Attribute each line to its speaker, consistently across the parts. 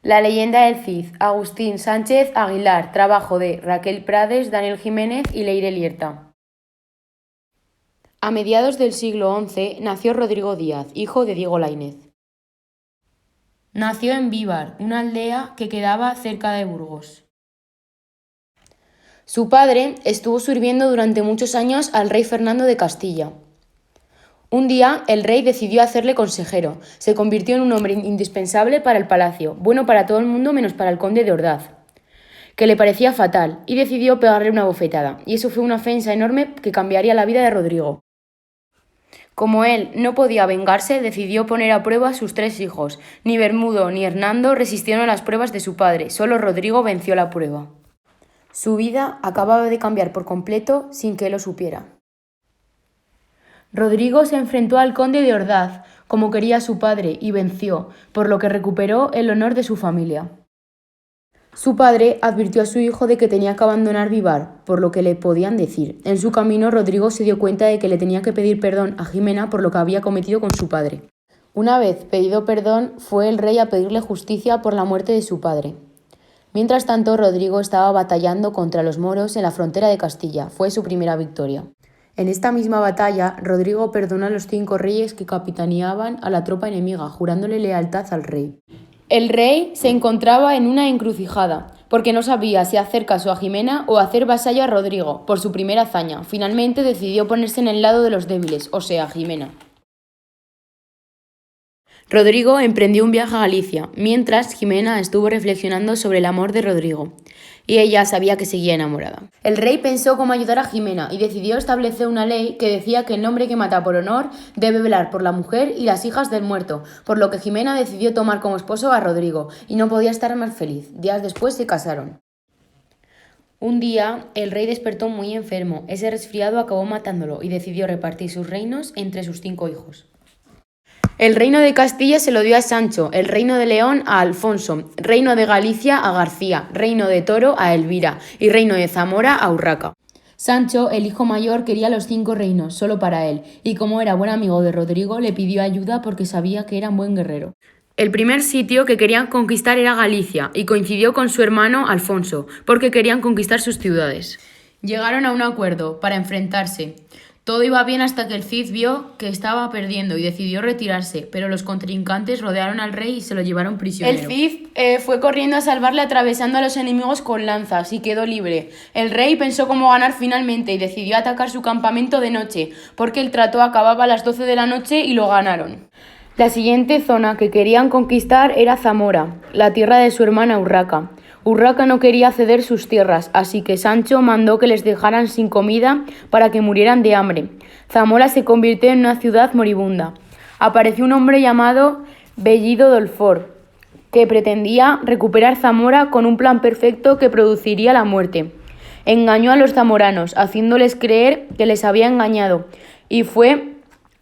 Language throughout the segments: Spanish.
Speaker 1: La leyenda del Cid, Agustín Sánchez Aguilar, trabajo de Raquel Prades, Daniel Jiménez y Leire Lierta. A mediados del siglo XI nació Rodrigo Díaz, hijo de Diego Laínez. Nació en Bíbar, una aldea que quedaba cerca de Burgos. Su padre estuvo sirviendo durante muchos años al rey Fernando de Castilla. Un día el rey decidió hacerle consejero. Se convirtió en un hombre indispensable para el palacio, bueno para todo el mundo menos para el conde de Ordaz, que le parecía fatal, y decidió pegarle una bofetada, y eso fue una ofensa enorme que cambiaría la vida de Rodrigo. Como él no podía vengarse, decidió poner a prueba a sus 3 hijos. Ni Bermudo ni Hernando resistieron a las pruebas de su padre, solo Rodrigo venció la prueba. Su vida acababa de cambiar por completo sin que él lo supiera. Rodrigo se enfrentó al conde de Ordaz, como quería su padre, y venció, por lo que recuperó el honor de su familia. Su padre advirtió a su hijo de que tenía que abandonar Bíbar, por lo que le podían decir. En su camino, Rodrigo se dio cuenta de que le tenía que pedir perdón a Jimena por lo que había cometido con su padre. Una vez pedido perdón, fue el rey a pedirle justicia por la muerte de su padre. Mientras tanto, Rodrigo estaba batallando contra los moros en la frontera de Castilla. Fue su primera victoria. En esta misma batalla, Rodrigo perdonó a los 5 reyes que capitaneaban a la tropa enemiga, jurándole lealtad al rey. El rey se encontraba en una encrucijada, porque no sabía si hacer caso a Jimena o hacer vasallo a Rodrigo, por su primera hazaña. Finalmente decidió ponerse en el lado de los débiles, o sea, Jimena. Rodrigo emprendió un viaje a Galicia, mientras Jimena estuvo reflexionando sobre el amor de Rodrigo, y ella sabía que seguía enamorada. El rey pensó cómo ayudar a Jimena y decidió establecer una ley que decía que el hombre que mata por honor debe velar por la mujer y las hijas del muerto, por lo que Jimena decidió tomar como esposo a Rodrigo, y no podía estar más feliz. Días después se casaron. Un día, el rey despertó muy enfermo. Ese resfriado acabó matándolo y decidió repartir sus reinos entre sus 5 hijos. El reino de Castilla se lo dio a Sancho, el reino de León a Alfonso, reino de Galicia a García, reino de Toro a Elvira y reino de Zamora a Urraca. Sancho, el hijo mayor, quería los 5 reinos, solo para él, y como era buen amigo de Rodrigo, le pidió ayuda porque sabía que era un buen guerrero. El primer sitio que querían conquistar era Galicia, y coincidió con su hermano Alfonso, porque querían conquistar sus ciudades. Llegaron a un acuerdo para enfrentarse. Todo iba bien hasta que el Cid vio que estaba perdiendo y decidió retirarse, pero los contrincantes rodearon al rey y se lo llevaron prisionero. El Cid fue corriendo a salvarle atravesando a los enemigos con lanzas y quedó libre. El rey pensó cómo ganar finalmente y decidió atacar su campamento de noche, porque el trato acababa a las 12 de la noche y lo ganaron. La siguiente zona que querían conquistar era Zamora, la tierra de su hermana Urraca. Urraca no quería ceder sus tierras, así que Sancho mandó que les dejaran sin comida para que murieran de hambre. Zamora se convirtió en una ciudad moribunda. Apareció un hombre llamado Bellido Dolfor, que pretendía recuperar Zamora con un plan perfecto que produciría la muerte. Engañó a los zamoranos, haciéndoles creer que les había engañado, y fue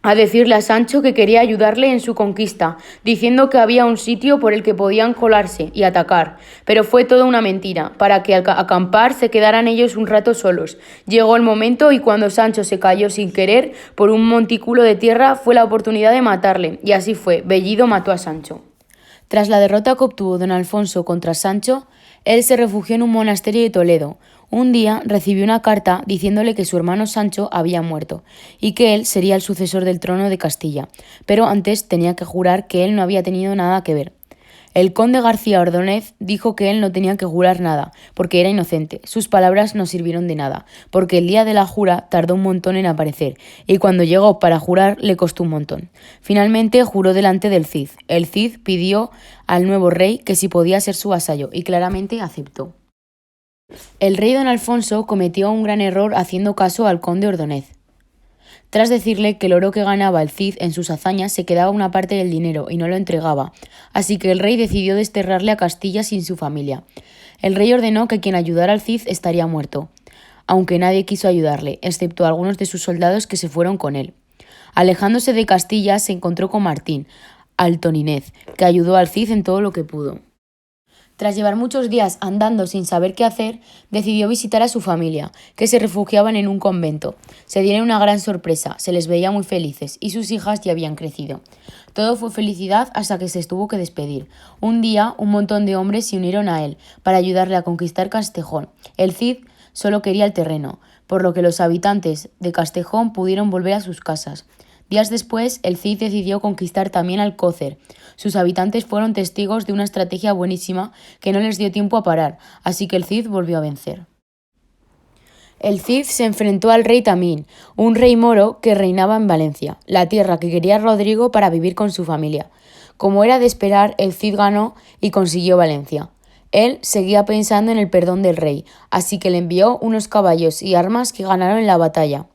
Speaker 1: a decirle a Sancho que quería ayudarle en su conquista, diciendo que había un sitio por el que podían colarse y atacar. Pero fue toda una mentira, para que al acampar se quedaran ellos un rato solos. Llegó el momento y cuando Sancho se cayó sin querer por un montículo de tierra fue la oportunidad de matarle, y así fue, Bellido mató a Sancho. Tras la derrota que obtuvo don Alfonso contra Sancho, él se refugió en un monasterio de Toledo. Un día recibió una carta diciéndole que su hermano Sancho había muerto y que él sería el sucesor del trono de Castilla, pero antes tenía que jurar que él no había tenido nada que ver. El conde García Ordóñez dijo que él no tenía que jurar nada, porque era inocente. Sus palabras no sirvieron de nada, porque el día de la jura tardó un montón en aparecer, y cuando llegó para jurar le costó un montón. Finalmente juró delante del Cid. El Cid pidió al nuevo rey que si podía ser su vasallo, y claramente aceptó. El rey don Alfonso cometió un gran error haciendo caso al conde Ordóñez. Tras decirle que el oro que ganaba el Cid en sus hazañas se quedaba una parte del dinero y no lo entregaba, así que el rey decidió desterrarle a Castilla sin su familia. El rey ordenó que quien ayudara al Cid estaría muerto, aunque nadie quiso ayudarle, excepto algunos de sus soldados que se fueron con él. Alejándose de Castilla se encontró con Martín, Altoninez, que ayudó al Cid en todo lo que pudo. Tras llevar muchos días andando sin saber qué hacer, decidió visitar a su familia, que se refugiaban en un convento. Se dieron una gran sorpresa, se les veía muy felices y sus hijas ya habían crecido. Todo fue felicidad hasta que se tuvo que despedir. Un día, un montón de hombres se unieron a él para ayudarle a conquistar Castejón. El Cid solo quería el terreno, por lo que los habitantes de Castejón pudieron volver a sus casas. Días después, el Cid decidió conquistar también Alcócer. Sus habitantes fueron testigos de una estrategia buenísima que no les dio tiempo a parar, así que el Cid volvió a vencer. El Cid se enfrentó al rey Tamín, un rey moro que reinaba en Valencia, la tierra que quería Rodrigo para vivir con su familia. Como era de esperar, el Cid ganó y consiguió Valencia. Él seguía pensando en el perdón del rey, así que le envió unos caballos y armas que ganaron la batalla.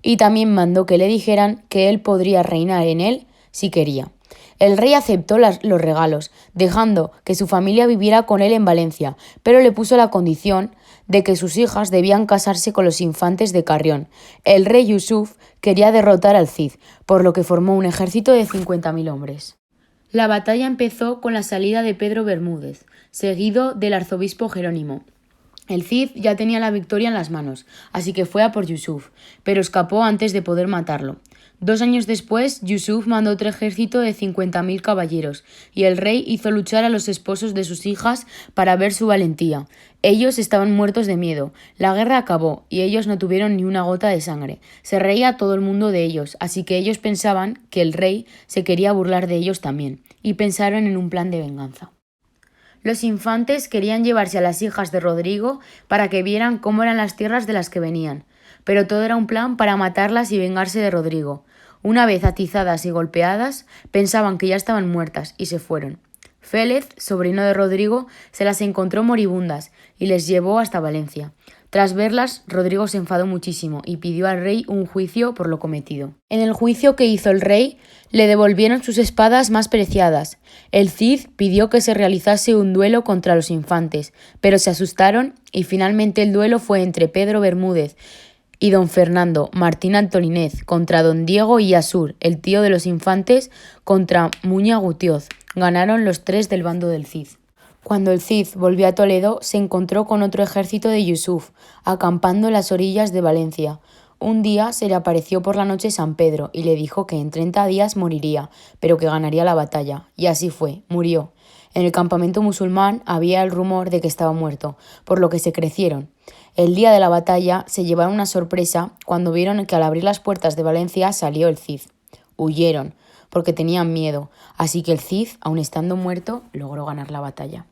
Speaker 1: Y también mandó que le dijeran que él podría reinar en él si quería. El rey aceptó los regalos, dejando que su familia viviera con él en Valencia, pero le puso la condición de que sus hijas debían casarse con los infantes de Carrión. El rey Yusuf quería derrotar al Cid, por lo que formó un ejército de 50.000 hombres. La batalla empezó con la salida de Pedro Bermúdez, seguido del arzobispo Jerónimo. El Cid ya tenía la victoria en las manos, así que fue a por Yusuf, pero escapó antes de poder matarlo. 2 años después, Yusuf mandó otro ejército de 50.000 caballeros, y el rey hizo luchar a los esposos de sus hijas para ver su valentía. Ellos estaban muertos de miedo. La guerra acabó, y ellos no tuvieron ni una gota de sangre. Se reía todo el mundo de ellos, así que ellos pensaban que el rey se quería burlar de ellos también, y pensaron en un plan de venganza. Los infantes querían llevarse a las hijas de Rodrigo para que vieran cómo eran las tierras de las que venían, pero todo era un plan para matarlas y vengarse de Rodrigo. Una vez atizadas y golpeadas, pensaban que ya estaban muertas y se fueron. Félez, sobrino de Rodrigo, se las encontró moribundas y les llevó hasta Valencia. Tras verlas, Rodrigo se enfadó muchísimo y pidió al rey un juicio por lo cometido. En el juicio que hizo el rey, le devolvieron sus espadas más preciadas. El Cid pidió que se realizase un duelo contra los infantes, pero se asustaron y finalmente el duelo fue entre Pedro Bermúdez y don Fernando Martín Antolinez contra don Diego y Asur, el tío de los infantes, contra Muña Gutioz. Ganaron los 3 del bando del Cid. Cuando el Cid volvió a Toledo, se encontró con otro ejército de Yusuf, acampando en las orillas de Valencia. Un día se le apareció por la noche San Pedro y le dijo que en 30 días moriría, pero que ganaría la batalla. Y así fue, murió. En el campamento musulmán había el rumor de que estaba muerto, por lo que se crecieron. El día de la batalla se llevaron una sorpresa cuando vieron que al abrir las puertas de Valencia salió el Cid. Huyeron, porque tenían miedo, así que el Cid, aun estando muerto, logró ganar la batalla.